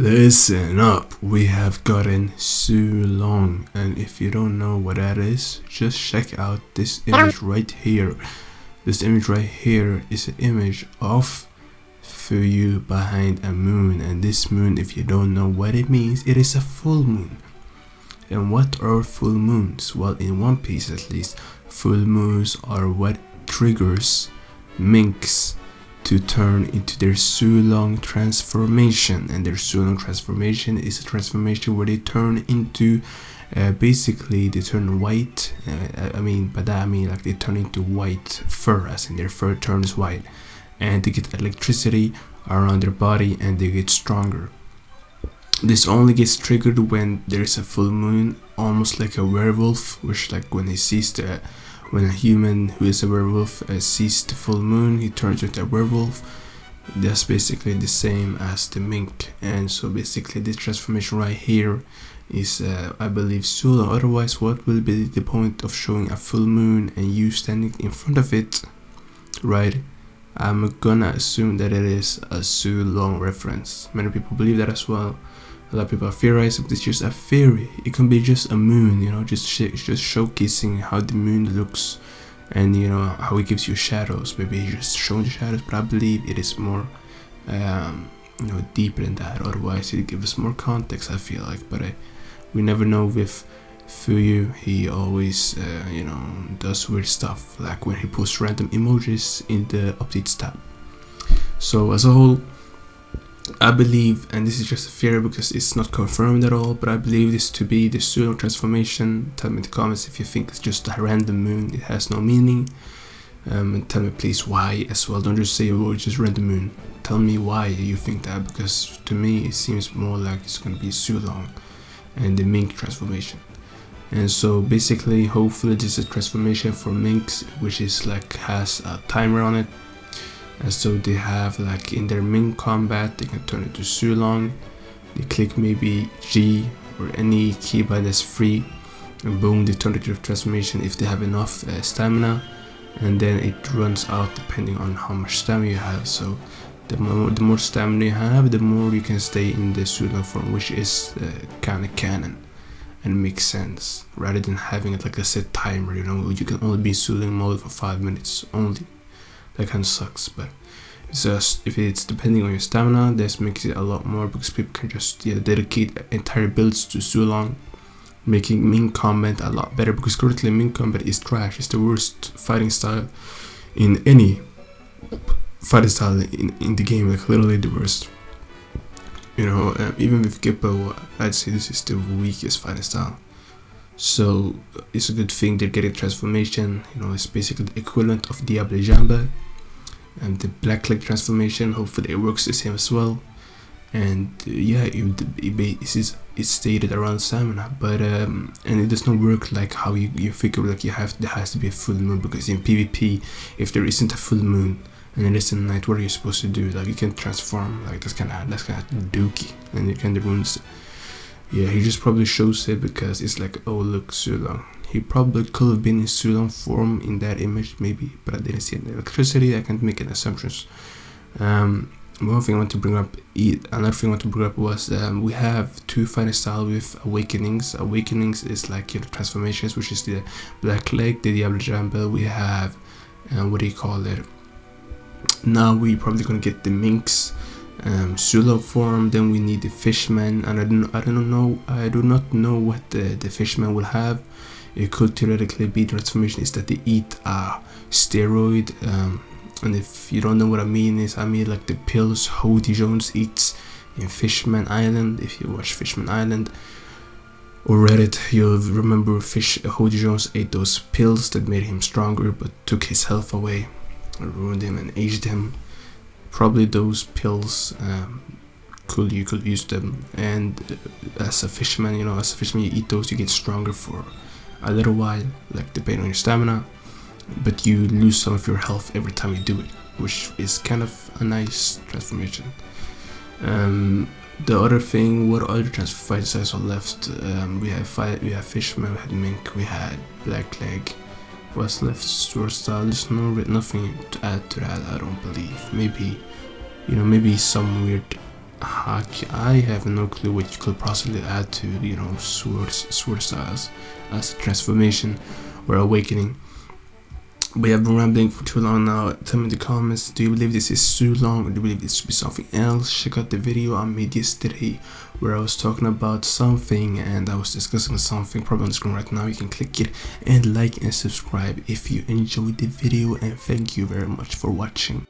Listen up, we have gotten Sulong, and if you don't know what that is, just check out this image right here. This image right here is an image of Fuyu behind a moon, and this moon, if you don't know what it means, it is a full moon. And what are full moons? Well, in One Piece at least, full moons are what triggers minks to turn into their Sulong transformation, and their Sulong transformation is a transformation where they turn into basically they turn white. By that I mean like they turn into white fur, as in their fur turns white, and they get electricity around their body and they get stronger. This only gets triggered when there is a full moon, almost like a werewolf, which like when he sees when a human who is a werewolf sees the full moon, he turns into a werewolf. That's basically the same as the mink, and so basically this transformation right here is I believe Sulong. Otherwise, what will be the point of showing a full moon and you standing in front of it, right? I'm gonna assume that it is a Sulong reference. Many people believe that as well. A lot of people are theorizing, but it's just a theory. It can be just a moon, you know, just showcasing how the moon looks, and you know how it gives you shadows. Maybe he's just showing the shadows, but I believe it is more, deeper than that. Otherwise, it gives us more context, I feel like. But we never know with Fuyu. He always, does weird stuff, like when he posts random emojis in the updates tab. So as a whole, I believe, and this is just a theory because it's not confirmed at all, but I believe this to be the Sulong transformation. Tell me in the comments if you think it's just a random moon, it has no meaning, and tell me please why as well. Don't just say, oh, it's just random moon. Tell me why you think that, because to me it seems more like it's gonna be Sulong and the mink transformation. And so basically, hopefully this is a transformation for minks, which is like has a timer on it. And so they have like in their mink combat, they can turn it to Sulong. They click maybe G or any keybind that's free, and boom, they turn it to a transformation if they have enough stamina, and then it runs out depending on how much stamina you have. So the more stamina you have, the more you can stay in the Sulong form, which is kind of canon and makes sense, rather than having it like a set timer. You know, you can only be Sulong mode for 5 minutes only. That kind of sucks, but it's just, if it's depending on your stamina, this makes it a lot more, because people can just dedicate entire builds to Sulong, making mink combat a lot better, because currently mink combat is trash. It's the worst fighting style in any fighting style in the game, like literally the worst. You know, even with GPO, I'd say this is the weakest fighting style. So it's a good thing they're getting transformation. You know, it's basically the equivalent of Diable Jambe, and the black leg transformation. Hopefully it works the same as well. And it's stated around stamina, but and it does not work like how you figure, like there has to be a full moon, because in PvP, if there isn't a full moon and it is a night, what are you supposed to do? Like, you can transform, like that's kind of dookie, and it kind of ruins it. Yeah, he just probably shows it because it's like, oh look, Sulong. He probably could have been in Sulong form in that image, maybe, but I didn't see any electricity. I can't make any assumptions. Another thing I want to bring up was we have two fighting styles with awakenings. Awakenings is like, you know, transformations, which is the black leg, the Diable Jambe. We have what do you call it? Now we're probably gonna get the minks. Sulong form. Then we need the fishman, and I do not know what the fishman will have. It could theoretically be transformation is that they eat a steroid, and if you don't know what I mean like the pills Hody Jones eats in Fishman Island. If you watch Fishman Island or Reddit, you'll remember Hody Jones ate those pills that made him stronger but took his health away and ruined him and aged him. Probably those pills, you could use them, and as a fisherman, you eat those, you get stronger for a little while, like depending on your stamina, but you lose some of your health every time you do it, which is kind of a nice transformation. The other thing, what other fighting styles are left? We have fisherman, we had mink, we had black leg. What's left? Sword style. There's nothing to add to that, I don't believe. Maybe some weird I have no clue what you could possibly add to, you know, sword styles as a transformation or awakening. We have been rambling for too long now. Tell me in the comments, do you believe this is Sulong or do you believe this should be something else? Check out the video I made yesterday where I was talking about something and I was discussing something, probably on the screen right now. You can click it and like and subscribe if you enjoyed the video, and thank you very much for watching.